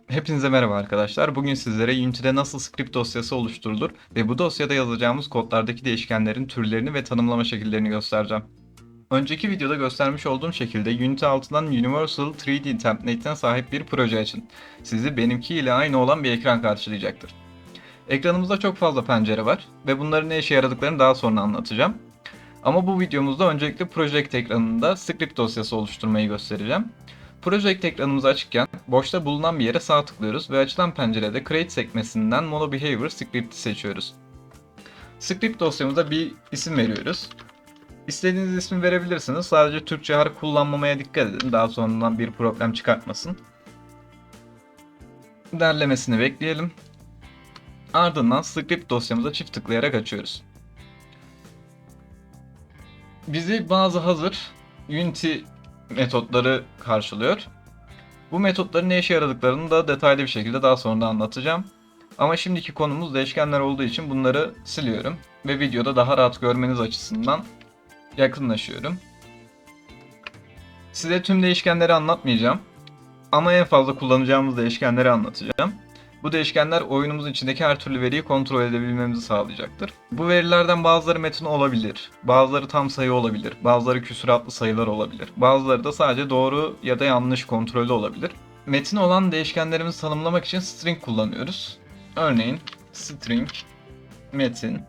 Hepinize merhaba arkadaşlar. Bugün sizlere Unity'de nasıl script dosyası oluşturulur ve bu dosyada yazacağımız kodlardaki değişkenlerin türlerini ve tanımlama şekillerini göstereceğim. Önceki videoda göstermiş olduğum şekilde Unity altından Universal 3D Template'ine sahip bir proje açın. Sizi benimki ile aynı olan bir ekran karşılayacaktır. Ekranımızda çok fazla pencere var ve bunların ne işe yaradıklarını daha sonra anlatacağım. Ama bu videomuzda öncelikle Project ekranında script dosyası oluşturmayı göstereceğim. Project ekranımız açıkken boşta bulunan bir yere sağ tıklıyoruz ve açılan pencerede Create sekmesinden MonoBehavior Script'i seçiyoruz. Script dosyamıza bir isim veriyoruz. İstediğiniz ismi verebilirsiniz. Sadece Türkçe harf kullanmamaya dikkat edin. Daha sonradan bir problem çıkartmasın. Derlemesini bekleyelim. Ardından script dosyamıza çift tıklayarak açıyoruz. Bizi bazı hazır Unity metotları karşılıyor. Bu metotların ne işe yaradıklarını da detaylı bir şekilde daha sonra anlatacağım. Ama şimdiki konumuz değişkenler olduğu için bunları siliyorum ve videoda daha rahat görmeniz açısından yakınlaşıyorum. Size tüm değişkenleri anlatmayacağım ama en fazla kullanacağımız değişkenleri anlatacağım. Bu değişkenler oyunumuzun içindeki her türlü veriyi kontrol edebilmemizi sağlayacaktır. Bu verilerden bazıları metin olabilir, bazıları tam sayı olabilir, bazıları küsuratlı sayılar olabilir, bazıları da sadece doğru ya da yanlış kontrollü olabilir. Metin olan değişkenlerimizi tanımlamak için string kullanıyoruz. Örneğin string metin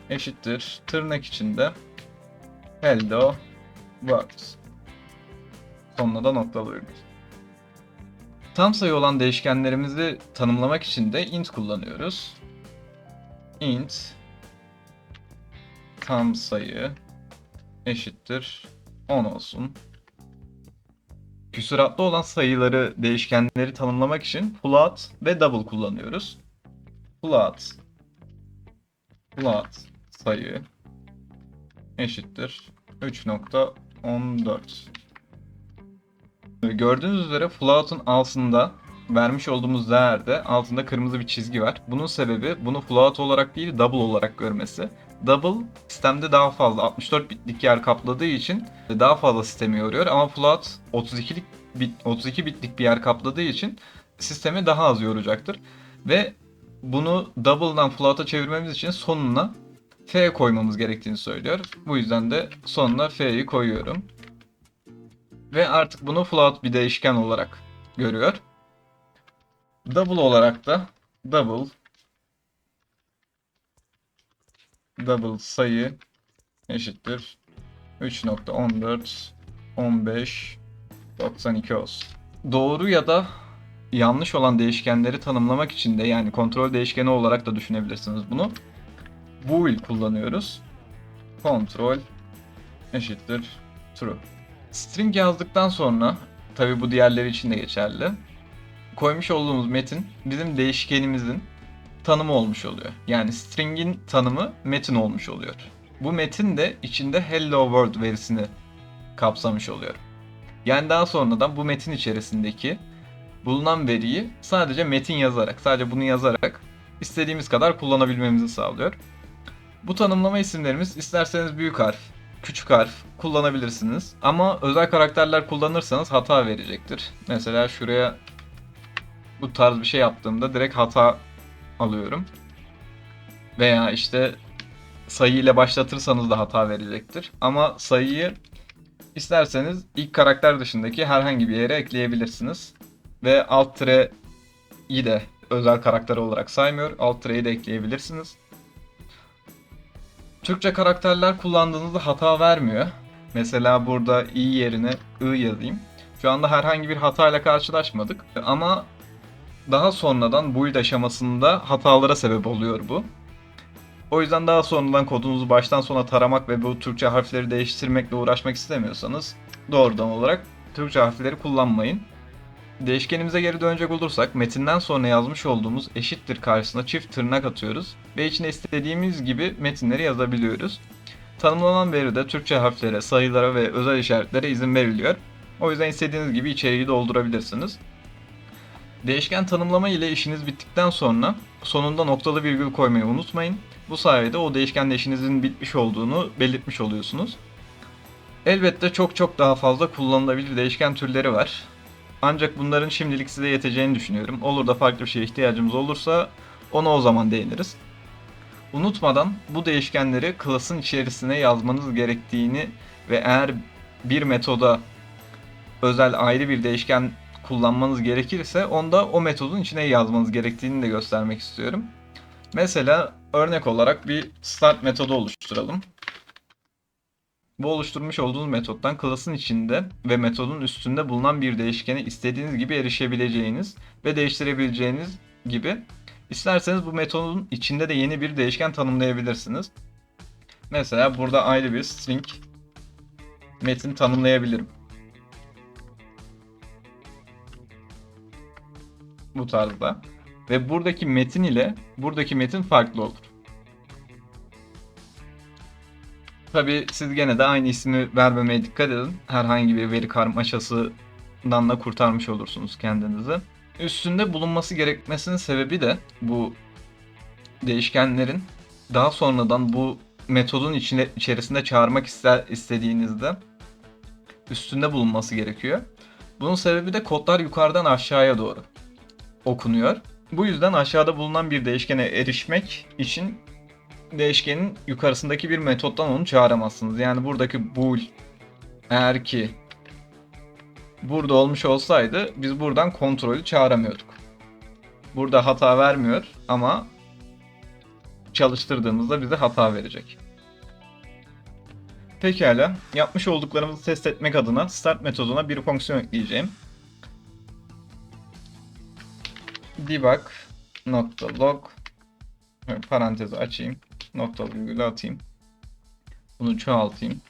eşittir tırnak içinde hello world. Sonuna da noktalıyoruz. Tam sayı olan değişkenlerimizi tanımlamak için de int kullanıyoruz. Int tam sayı eşittir 10 olsun. Küsuratlı olan sayıları, değişkenleri tanımlamak için float ve double kullanıyoruz. Float sayı eşittir 3.14. Gördüğünüz üzere float'un altında vermiş olduğumuz değerde altında kırmızı bir çizgi var. Bunun sebebi bunu float olarak değil double olarak görmesi. Double sistemde daha fazla 64 bitlik yer kapladığı için daha fazla sistemi yoruyor ama float 32 bitlik bir yer kapladığı için sistemi daha az yoracaktır. Ve bunu double'dan float'a çevirmemiz için sonuna f koymamız gerektiğini söylüyor. Bu yüzden de sonuna f'yi koyuyorum. Ve artık bunu float bir değişken olarak görüyor. Double olarak da double sayı eşittir 3.14 15 92 olsun. Doğru ya da yanlış olan değişkenleri tanımlamak için de yani kontrol değişkeni olarak da düşünebilirsiniz bunu. Bool kullanıyoruz. Kontrol eşittir true. String yazdıktan sonra tabi bu diğerleri için de geçerli. Koymuş olduğumuz metin bizim değişkenimizin tanımı olmuş oluyor. Yani string'in tanımı metin olmuş oluyor. Bu metin de içinde hello world verisini kapsamış oluyor. Yani daha sonradan bu metin içerisindeki bulunan veriyi sadece metin yazarak, sadece bunu yazarak istediğimiz kadar kullanabilmemizi sağlıyor. Bu tanımlama isimlerimiz isterseniz büyük harf, küçük harf kullanabilirsiniz. Ama özel karakterler kullanırsanız hata verecektir. Mesela şuraya bu tarz bir şey yaptığımda direkt hata alıyorum. Veya işte sayı ile başlatırsanız da hata verecektir. Ama sayıyı isterseniz ilk karakter dışındaki herhangi bir yere ekleyebilirsiniz. Ve alt tireyi de özel karakter olarak saymıyor. Alt tireyi de ekleyebilirsiniz. Türkçe karakterler kullandığınızda hata vermiyor. Mesela burada i yerine I yazayım. Şu anda herhangi bir hatayla karşılaşmadık. Ama daha sonradan build aşamasında hatalara sebep oluyor bu. O yüzden daha sonradan kodunuzu baştan sona taramak ve bu Türkçe harfleri değiştirmekle uğraşmak istemiyorsanız doğrudan olarak Türkçe harfleri kullanmayın. Değişkenimize geri dönecek olursak metinden sonra yazmış olduğumuz eşittir karşısına çift tırnak atıyoruz ve içine istediğimiz gibi metinleri yazabiliyoruz. Tanımlanan veride Türkçe harflere, sayılara ve özel işaretlere izin veriliyor. O yüzden istediğiniz gibi içeriği doldurabilirsiniz. Değişken tanımlama ile işiniz bittikten sonra sonunda noktalı virgül koymayı unutmayın. Bu sayede o değişkenle işinizin bitmiş olduğunu belirtmiş oluyorsunuz. Elbette çok daha fazla kullanılabilir değişken türleri var. Ancak bunların şimdilik size yeteceğini düşünüyorum. Olur da farklı bir şeye ihtiyacımız olursa ona o zaman değiniriz. Unutmadan bu değişkenleri class'ın içerisine yazmanız gerektiğini ve eğer bir metoda özel ayrı bir değişken kullanmanız gerekirse onda o metodun içine yazmanız gerektiğini de göstermek istiyorum. Mesela örnek olarak bir start metodu oluşturalım. Bu oluşturmuş olduğunuz metottan class'ın içinde ve metodun üstünde bulunan bir değişkene istediğiniz gibi erişebileceğiniz ve değiştirebileceğiniz gibi isterseniz bu metodun içinde de yeni bir değişken tanımlayabilirsiniz. Mesela burada ayrı bir string metin tanımlayabilirim. Bu tarzda. Ve buradaki metin ile buradaki metin farklı olur. Tabii siz gene de aynı ismi vermemeye dikkat edin. Herhangi bir veri karmaşasından da kurtarmış olursunuz kendinizi. Üstünde bulunması gerekmesinin sebebi de bu değişkenlerin daha sonradan bu metodun içerisinde çağırmak istediğinizde üstünde bulunması gerekiyor. Bunun sebebi de kodlar yukarıdan aşağıya doğru okunuyor. Bu yüzden aşağıda bulunan bir değişkene erişmek için değişkenin yukarısındaki bir metottan onu çağıramazsınız. Yani buradaki bool eğer ki burada olmuş olsaydı biz buradan kontrolü çağıramıyorduk. Burada hata vermiyor ama çalıştırdığımızda bize hata verecek. Pekala, yapmış olduklarımızı test etmek adına start metoduna bir fonksiyon ekleyeceğim. Debug.log parantezi açayım. Noktalı virgül atayım. Bunu çoğaltayım.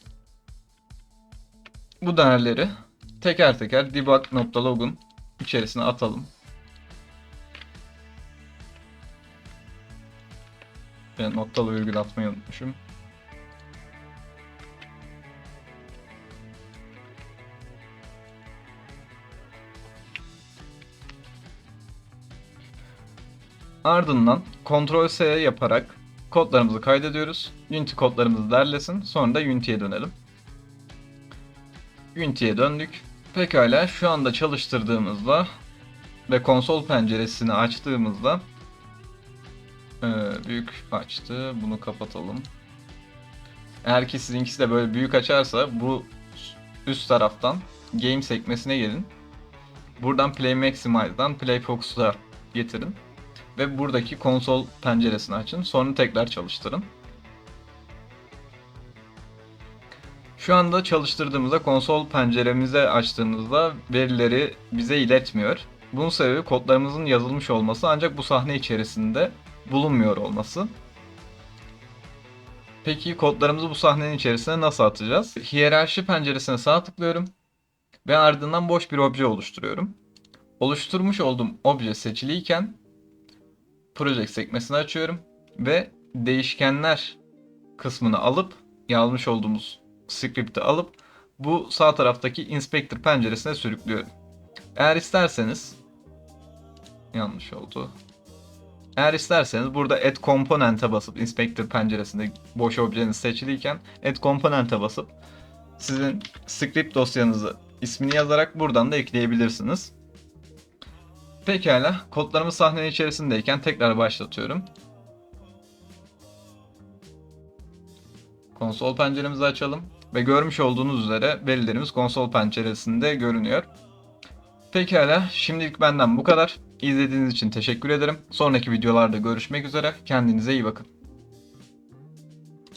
Bu değerleri teker teker debug.log'un içerisine atalım. Ben noktalı virgül atmayı unutmuşum. Ardından Ctrl+S yaparak kodlarımızı kaydediyoruz. Unity kodlarımızı derlesin. Sonra da Unity'ye dönelim. Unity'ye döndük. Pekala şu anda çalıştırdığımızda ve konsol penceresini açtığımızda büyük açtı. Bunu kapatalım. Eğer ki sizinkisi de böyle büyük açarsa bu üst taraftan Game sekmesine gelin. Buradan Play Maximize'dan Play Focus'a getirin. Ve buradaki konsol penceresini açın. Sonra tekrar çalıştırın. Şu anda çalıştırdığımızda konsol penceremize açtığımızda verileri bize iletmiyor. Bunun sebebi kodlarımızın yazılmış olması ancak bu sahne içerisinde bulunmuyor olması. Peki kodlarımızı bu sahnenin içerisine nasıl atacağız? Hiyerarşi penceresine sağ tıklıyorum ve ardından boş bir obje oluşturuyorum. Oluşturmuş olduğum obje seçiliyken Project sekmesini açıyorum ve değişkenler kısmını alıp yazmış olduğumuz script'i alıp bu sağ taraftaki Inspector penceresine sürüklüyorum. Eğer isterseniz yanlış oldu. Eğer isterseniz burada Add Component'e basıp Inspector penceresinde boş objeniz seçiliyken Add Component'e basıp sizin script dosyanızı ismini yazarak buradan da ekleyebilirsiniz. Pekala, kodlarımız sahnenin içerisindeyken tekrar başlatıyorum. Konsol penceremizi açalım ve görmüş olduğunuz üzere verilerimiz konsol penceresinde görünüyor. Pekala, şimdilik benden bu kadar. İzlediğiniz için teşekkür ederim. Sonraki videolarda görüşmek üzere. Kendinize iyi bakın.